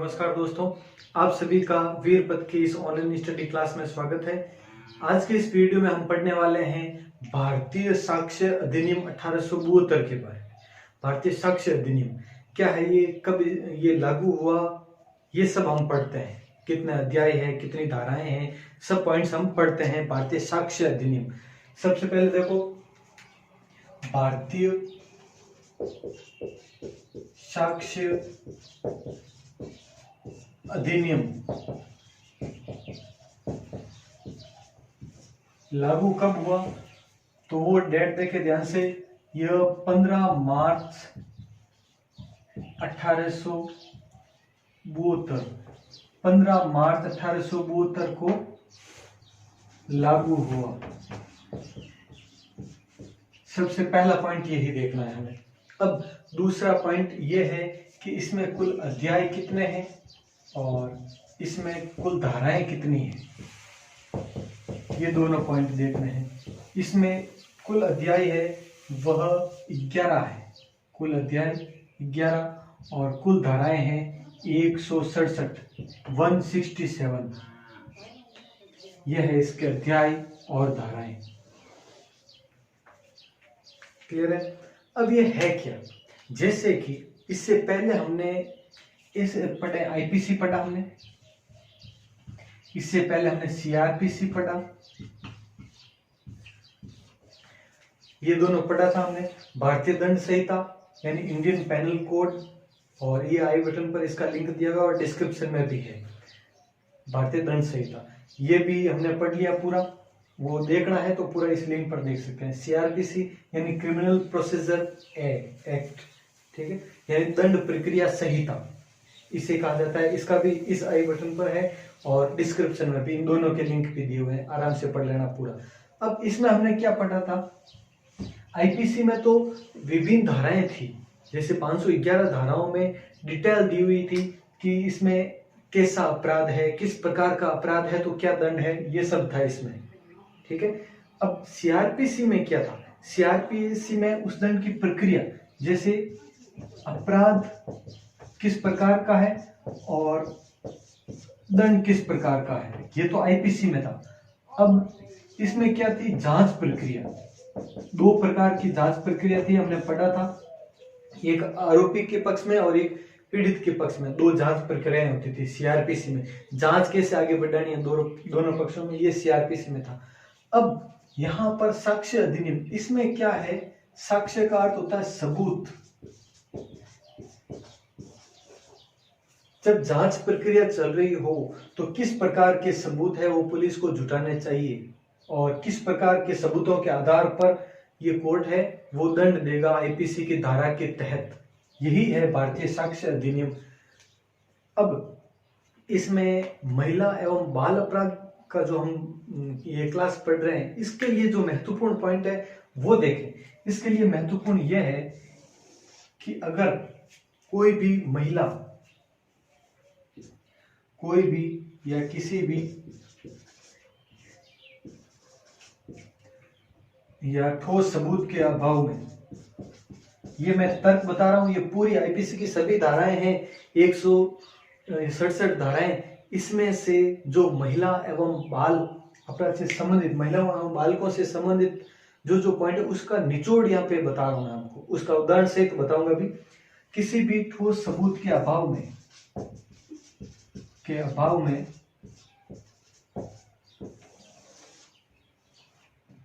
नमस्कार दोस्तों, आप सभी का वीर पथ की इस ऑनलाइन स्टडी क्लास में स्वागत है। आज के इस वीडियो में हम पढ़ने वाले हैं भारतीय साक्ष्य अधिनियम 1872 के बारे में। भारतीय साक्ष्य अधिनियम क्या है, ये कब ये लागू हुआ, ये सब हम पढ़ते हैं। कितने अध्याय है, कितनी धाराएं हैं, सब पॉइंट्स हम पढ़ते हैं भारतीय साक्ष्य अधिनियम। सबसे पहले देखो, भारतीय साक्ष्य अधिनियम लागू कब हुआ, तो वो डेट देखे ध्यान से। यह 15 मार्च 1872, 15 मार्च 1872 को लागू हुआ। सबसे पहला पॉइंट यही देखना है हमें। अब दूसरा पॉइंट यह है कि इसमें कुल अध्याय कितने हैं और इसमें कुल धाराएं कितनी हैं, ये दोनों पॉइंट देखने हैं। इसमें कुल अध्याय है वह 11 है, कुल अध्याय 11 और कुल धाराएं हैं 167, 167। यह है इसके अध्याय और धाराएं। क्लियर है। अब ये है क्या, जैसे कि इससे पहले हमने इस पढ़े आईपीसी पढ़ा, हमने इससे पहले हमने सीआरपीसी पढ़ा, ये दोनों पढ़ा था हमने। भारतीय दंड संहिता यानी इंडियन पेनल कोड, और ये आई बटन पर इसका लिंक दिया गया और डिस्क्रिप्शन में भी है। भारतीय दंड संहिता ये भी हमने पढ़ लिया पूरा, वो देखना है तो पूरा इस लिंक पर देख सकते हैं। सीआरपीसी यानी क्रिमिनल प्रोसीजर एक्ट, ठीक है, यानी दंड प्रक्रिया संहिता इसे कहा जाता है। इसका भी इस आई बटन पर है और डिस्क्रिप्शन में भी इन दोनों के लिंक भी दिए हुए हैं, आराम से पढ़ लेना पूरा। अब इसमें हमने क्या पढ़ा था, आईपीसी में तो विभिन्न धाराएं थी, जैसे 511 धाराओं में डिटेल दी हुई थी कि इसमें कैसा अपराध है, किस प्रकार का अपराध है, तो क्या दंड है, ये सब था इसमें, ठीक है। अब सीआरपीसी में क्या था, सीआरपीसी में उस दंड की प्रक्रिया, जैसे अपराध किस प्रकार का है और दंड किस प्रकार का है, ये तो आईपीसी में था। अब इसमें क्या थी, जांच प्रक्रिया, दो प्रकार की जांच प्रक्रिया थी, हमने पढ़ा था। एक आरोपी के पक्ष में और एक पीड़ित के पक्ष में, दो जांच प्रक्रियाएं होती थी सीआरपीसी में। जांच कैसे आगे बढ़ानी है दोनों पक्षों में, ये सीआरपीसी में था। अब यहां पर साक्ष्य अधिनियम, इसमें क्या है, साक्ष्य का अर्थ होता है सबूत। जब जांच प्रक्रिया चल रही हो तो किस प्रकार के सबूत है वो पुलिस को जुटाने चाहिए और किस प्रकार के सबूतों के आधार पर ये कोर्ट है वो दंड देगा आईपीसी की धारा के तहत। यही है भारतीय साक्ष्य अधिनियम। अब इसमें महिला एवं बाल अपराध का जो हम ये क्लास पढ़ रहे हैं, इसके लिए जो महत्वपूर्ण पॉइंट है वो देखें। इसके लिए महत्वपूर्ण यह है कि अगर कोई भी महिला, कोई भी या किसी भी या ठोस सबूत के अभाव में, ये मैं तर्क बता रहा हूं, ये पूरी आईपीसी की सभी धाराएं हैं, 167 धाराएं, इसमें से जो महिला एवं बाल अपराध से संबंधित, महिला एवं बालकों से संबंधित जो पॉइंट है उसका निचोड़ यहाँ पे बता रहा हूं मैं आपको, उसका उदाहरण सहित बताऊंगा भी। किसी भी ठोस सबूत के अभाव में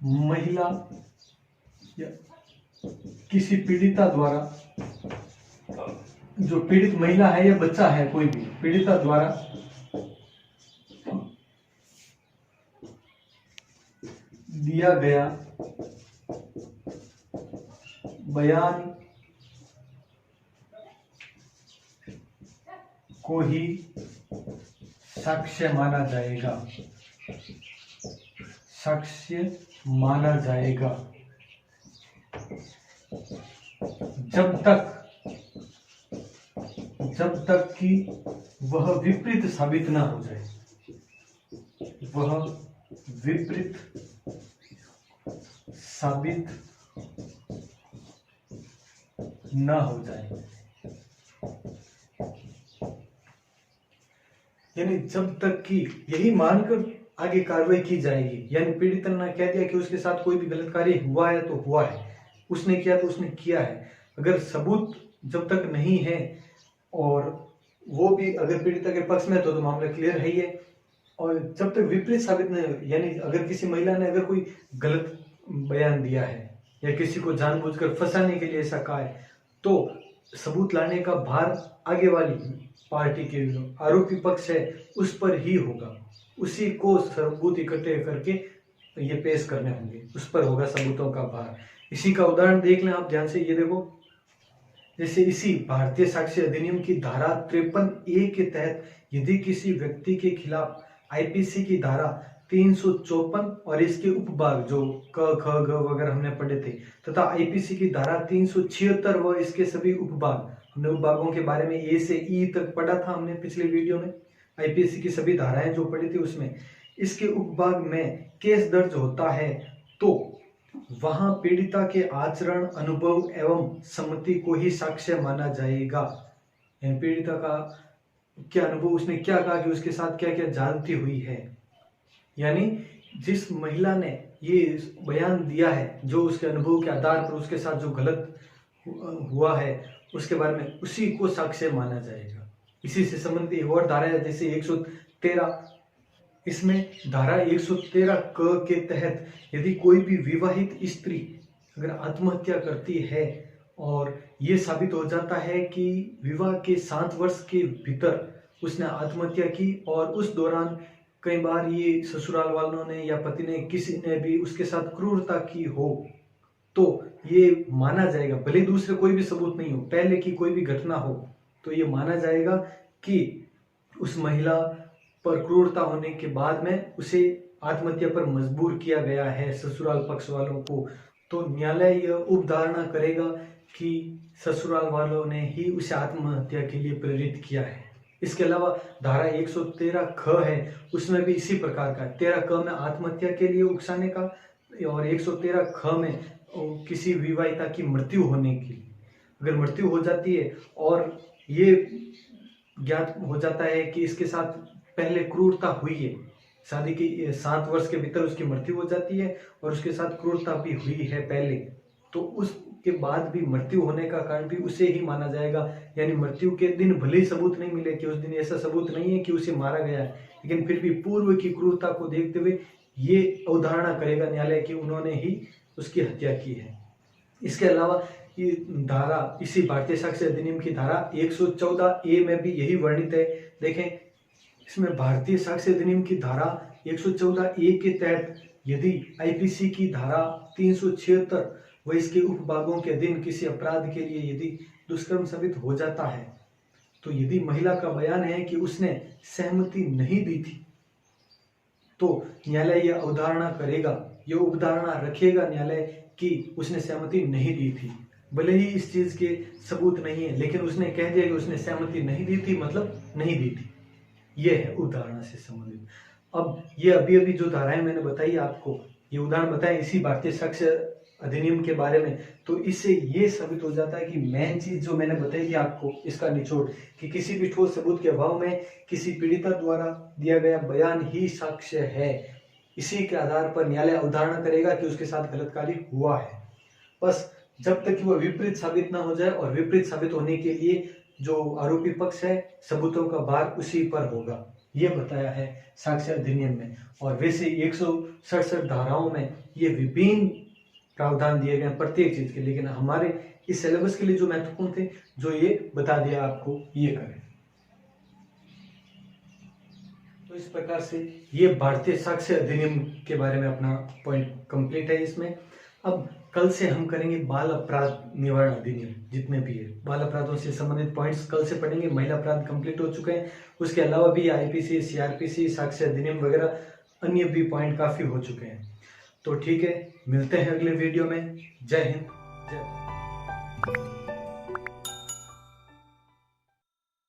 महिला या किसी पीड़िता द्वारा, जो पीड़ित महिला है या बच्चा है, कोई भी पीड़िता द्वारा दिया गया बयान को ही साक्ष्य माना जाएगा, साक्ष्य माना जाएगा जब तक कि वह विपरीत साबित ना हो जाए, वह विपरीत साबित ना हो जाए। यानी जब तक कि यही मानकर आगे कार्रवाई की जाएगी, यानी पीड़ित ने कह दिया कि उसके साथ कोई भी गलत कार्य हुआ है तो हुआ है, उसने किया तो उसने किया है, अगर सबूत जब तक नहीं है और वो भी अगर पीड़िता के पक्ष में तो मामला क्लियर है ही है। और जब तक विपरीत साबित नहीं, यानी अगर किसी महिला ने अगर कोई गलत बयान दिया है या किसी को जानबूझकर फंसाने के लिए ऐसा कहा है, तो सबूत लाने का भार आगे वाली पार्टी के आरोपी पक्ष है उस पर ही होगा, उसी को सबूत इकट्ठे करके ये पेश करने होंगे, उस पर होगा सबूतों का भार। इसी का उदाहरण देख लें आप ध्यान से, ये देखो, जैसे इसी भारतीय साक्ष्य अधिनियम की धारा 53A के तहत यदि किसी व्यक्ति के खिलाफ आईपीसी की धारा 354 और इसके उपभाग जो क ख ग वगैरह हमने पढ़े थे, तथा आईपीसी की धारा 376 व इसके सभी उपभाग, हमने उपभागों के बारे में ए से ई तक पढ़ा था हमने पिछले वीडियो में, आईपीसी की सभी धाराएं जो पढ़ी थी उसमें, इसके उपभाग में केस दर्ज होता है तो वहां पीड़िता के आचरण, अनुभव एवं सम्मति को ही साक्ष्य माना जाएगा। पीड़िता का क्या अनुभव, उसने क्या कहा कि उसके साथ क्या क्या ज्यादती हुई है, यानी जिस महिला ने ये बयान दिया है, जो उसके अनुभव के आधार पर उसके साथ जो गलत हुआ है उसके बारे में, उसी को साक्ष्य माना जाएगा। इसी से संबंधित और धारा है जैसे 113, इसमें धारा 113 क के तहत यदि कोई भी विवाहित स्त्री अगर आत्महत्या करती है और ये साबित हो जाता है कि विवाह के 7 वर्ष के भीतर उसने आत्महत्या की और उस दौरान कई बार ये ससुराल वालों ने या पति ने किसी ने भी उसके साथ क्रूरता की हो, तो ये माना जाएगा, भले दूसरे कोई भी सबूत नहीं हो, पहले की कोई भी घटना हो, तो ये माना जाएगा कि उस महिला पर क्रूरता होने के बाद में उसे आत्महत्या पर मजबूर किया गया है ससुराल पक्ष वालों को। तो न्यायालय यह उपधारणा करेगा कि ससुराल वालों ने ही उसे आत्महत्या के लिए प्रेरित किया है। इसके अलावा धारा 113 ख है, उसमें भी इसी प्रकार का, 13 क में आत्महत्या के लिए उकसाने का और 113 ख में किसी विवाहिता की मृत्यु होने की, अगर मृत्यु हो जाती है और ये ज्ञात हो जाता है कि इसके साथ पहले क्रूरता हुई है, शादी के 7 वर्ष के भीतर उसकी मृत्यु हो जाती है और उसके साथ क्रूरता भी हुई है पहले, तो उसके बाद भी मृत्यु होने का कारण भी उसे ही माना जाएगा। यानी मृत्यु के दिन भले ही सबूत नहीं मिले कि उस दिन ऐसा सबूत नहीं है कि उसे मारा गया है, लेकिन फिर भी पूर्व की क्रूरता को देखते हुए ये अवधारणा करेगा न्यायालय कि उन्होंने ही उसकी हत्या की है। इसके अलावा ये धारा इसी भारतीय साक्ष्य अधिनियम की धारा 114A में भी यही वर्णित है। देखें, इसमें भारतीय साक्ष्य अधिनियम की धारा 114A के तहत यदि आईपीसी की धारा 376 व इसके उपभागों के अधीन किसी अपराध के लिए यदि दुष्कर्म साबित हो जाता है, तो यदि महिला का बयान है कि उसने सहमति नहीं दी थी, तो न्यायालय यह अवधारणा करेगा, यह उपधारणा रखेगा न्यायालय कि उसने सहमति नहीं दी थी, भले ही इस चीज के सबूत नहीं है, लेकिन उसने कह दिया कि उसने सहमति नहीं दी थी, मतलब नहीं दी थी। यह है उदाहरण से संबंधित। अब ये अभी जो धाराएं मैंने बताई आपको, ये उदाहरण बताए इसी भारतीय साक्ष्य अधिनियम के बारे में, तो इससे ये साबित हो जाता है कि मेन चीज जो मैंने बताई थी आपको, इसका निचोड़, कि किसी भी ठोस सबूत के अभाव में किसी पीड़िता द्वारा दिया गया बयान ही साक्ष्य है। इसी के आधार पर न्यायालय अवधारणा करेगा कि उसके साथ गलत कार्य हुआ है, बस जब तक कि वह विपरीत साबित ना हो जाए, और विपरीत साबित होने के लिए जो आरोपी पक्ष है सबूतों का भार उसी पर होगा, ये बताया है साक्ष्य अधिनियम में। और वैसे 167 धाराओं में ये विभिन्न प्रावधान दिए गए प्रत्येक चीज के, लेकिन हमारे इस सिलेबस के लिए जो महत्वपूर्ण थे, जो ये बता दिया आपको, ये करें। तो इस प्रकार से ये भारतीय साक्ष्य अधिनियम के बारे में अपना पॉइंट कंप्लीट है। इसमें अब कल से हम करेंगे बाल अपराध निवारण अधिनियम, जितने भी है बाल अपराधों से संबंधित पॉइंट्स कल से पढ़ेंगे। महिला अपराध कंप्लीट हो चुके हैं, उसके अलावा भी आईपीसी, सीआरपीसी, साक्ष्य अधिनियम वगैरह अन्य भी पॉइंट काफी हो चुके हैं। तो ठीक है, मिलते हैं अगले वीडियो में। जय हिंद, जय भारत।